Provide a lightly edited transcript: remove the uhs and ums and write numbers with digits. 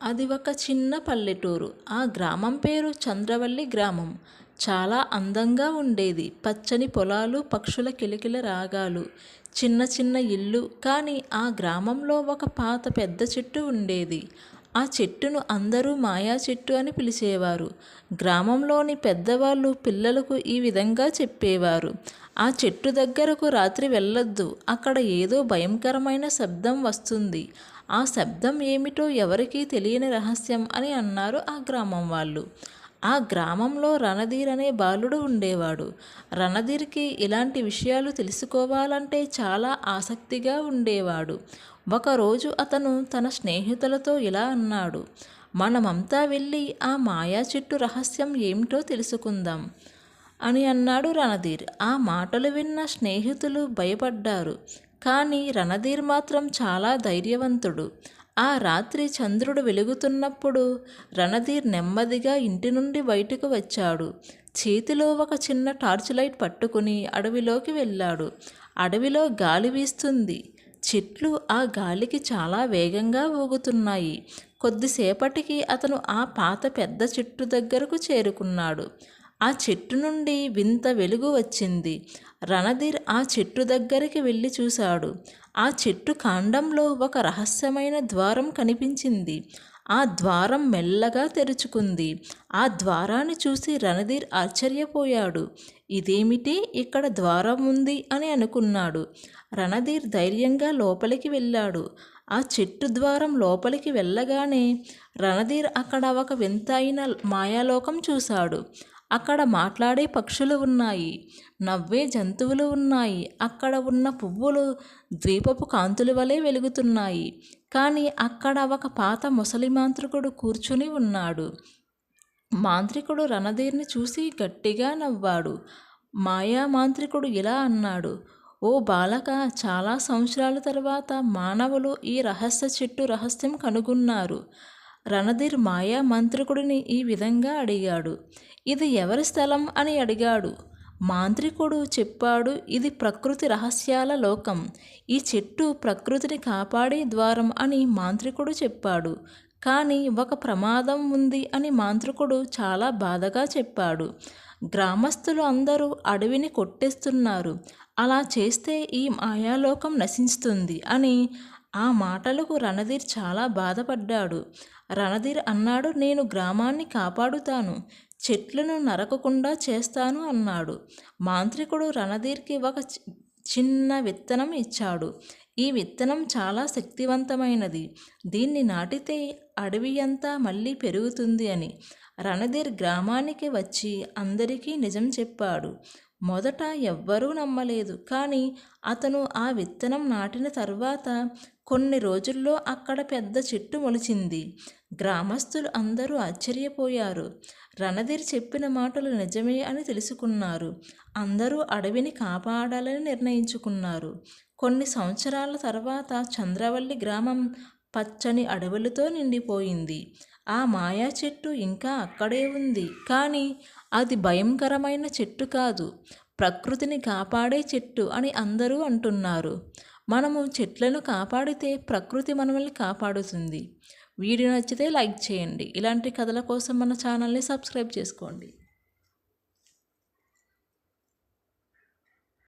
అది ఒక చిన్న పల్లెటూరు. ఆ గ్రామం పేరు చంద్రవల్లి గ్రామం. చాలా అందంగా ఉండేది. పచ్చని పొలాలు, పక్షుల కిలకిల రాగాలు, చిన్న చిన్న ఇల్లు. కానీ ఆ గ్రామంలో ఒక పాత పెద్ద చెట్టు ఉండేది. ఆ చెట్టును అందరూ మాయా చెట్టు అని పిలిచేవారు. గ్రామంలోని పెద్దవాళ్ళు పిల్లలకు ఈ విధంగా చెప్పేవారు: ఆ చెట్టు దగ్గరకు రాత్రి వెళ్ళొద్దు, అక్కడ ఏదో భయంకరమైన శబ్దం వస్తుంది. ఆ శబ్దం ఏమిటో ఎవరికీ తెలియని రహస్యం అని అన్నారు ఆ గ్రామం వాళ్ళు. ఆ గ్రామంలో రణధీర్ అనే బాలుడు ఉండేవాడు. రణధీర్కి ఇలాంటి విషయాలు తెలుసుకోవాలంటే చాలా ఆసక్తిగా ఉండేవాడు. ఒకరోజు అతను తన స్నేహితులతో ఇలా అన్నాడు: మనమంతా వెళ్ళి ఆ మాయా చెట్టు రహస్యం ఏమిటో తెలుసుకుందాం అని అన్నాడు రణధీర్. ఆ మాటలు విన్న స్నేహితులు భయపడ్డారు. కానీ రణధీర్ మాత్రం చాలా ధైర్యవంతుడు. ఆ రాత్రి చంద్రుడు వెలుగుతున్నప్పుడు రణధీర్ నెమ్మదిగా ఇంటి నుండి బయటకు వచ్చాడు. చేతిలో ఒక చిన్న టార్చ్ లైట్ పట్టుకుని అడవిలోకి వెళ్ళాడు. అడవిలో గాలి వీస్తుంది. చెట్లు ఆ గాలికి చాలా వేగంగా ఊగుతున్నాయి. కొద్దిసేపటికి అతను ఆ పాత పెద్ద చెట్టు దగ్గరకు చేరుకున్నాడు. ఆ చెట్టు నుండి వింత వెలుగు వచ్చింది. రణధీర్ ఆ చెట్టు దగ్గరికి వెళ్ళి చూశాడు. ఆ చెట్టు కాండంలో ఒక రహస్యమైన ద్వారం కనిపించింది. ఆ ద్వారం మెల్లగా తెరుచుకుంది. ఆ ద్వారాన్ని చూసి రణధీర్ ఆశ్చర్యపోయాడు. ఇదేమిటి, ఇక్కడ ద్వారం ఉంది అని అనుకున్నాడు. రణధీర్ ధైర్యంగా లోపలికి వెళ్ళాడు. ఆ చెట్టు ద్వారం లోపలికి వెళ్ళగానే రణధీర్ అక్కడ ఒక వింతైన మాయాలోకం చూశాడు. అక్కడ మాట్లాడే పక్షులు ఉన్నాయి, నవ్వే జంతువులు ఉన్నాయి. అక్కడ ఉన్న పువ్వులు ద్వీపపు కాంతుల వలె వెలుగుతున్నాయి. కానీ అక్కడ ఒక పాత ముసలి మాంత్రికుడు కూర్చుని ఉన్నాడు. మాంత్రికుడు రణధీర్ని చూసి గట్టిగా నవ్వాడు. మాయా మాంత్రికుడు ఇలా అన్నాడు: ఓ బాలక, చాలా సంవత్సరాల తర్వాత మానవులు ఈ రహస్య చెట్టు రహస్యం కనుగొన్నారు. రణధీర్ మాయా మంత్రికుడిని ఈ విధంగా అడిగాడు. ఇది ఎవరి స్థలం అని అడిగాడు. మాంత్రికుడు చెప్పాడు, ఇది ప్రకృతి రహస్యాల లోకం. ఈ చెట్టు ప్రకృతిని కాపాడే ద్వారం అని మాంత్రికుడు చెప్పాడు. కానీ ఒక ప్రమాదం ఉంది అని మాంత్రికుడు చాలా బాధగా చెప్పాడు. గ్రామస్తులు అందరూ అడవిని కొట్టేస్తున్నారు. అలా చేస్తే ఈ మాయాలోకం నశిస్తుంది అని. ఆ మాటలకు రణధీర్ చాలా బాధపడ్డాడు. రణధీర్ అన్నాడు, నేను గ్రామాన్ని కాపాడుతాను, చెట్లను నరకకుండా చేస్తాను అన్నాడు. మాంత్రికుడు రణధీర్కి ఒక చిన్న విత్తనం ఇచ్చాడు. ఈ విత్తనం చాలా శక్తివంతమైనది. దీన్ని నాటితే అడవి అంతా మళ్ళీ పెరుగుతుంది అని. రణధీర్ గ్రామానికి వచ్చి అందరికీ నిజం చెప్పాడు. మొదట ఎవ్వరూ నమ్మలేదు. కానీ అతను ఆ విత్తనం నాటిన తర్వాత కొన్ని రోజుల్లో అక్కడ పెద్ద చెట్టు మొలిచింది. గ్రామస్తులు అందరూ ఆశ్చర్యపోయారు. రణధీర్ చెప్పిన మాటలు నిజమే అని తెలుసుకున్నారు. అందరూ అడవిని కాపాడాలని నిర్ణయించుకున్నారు. కొన్ని సంవత్సరాల తర్వాత చంద్రవల్లి గ్రామం పచ్చని అడవులతో నిండిపోయింది. ఆ మాయా చెట్టు ఇంకా అక్కడే ఉంది. కానీ అది భయంకరమైన చెట్టు కాదు, ప్రకృతిని కాపాడే చెట్టు అని అందరూ అంటున్నారు. మనము చెట్లను కాపాడితే ప్రకృతి మనల్ని కాపాడుతుంది. వీడియో నచ్చితే లైక్ చేయండి. ఇలాంటి కథల కోసం మన ఛానల్ని సబ్స్క్రైబ్ చేసుకోండి.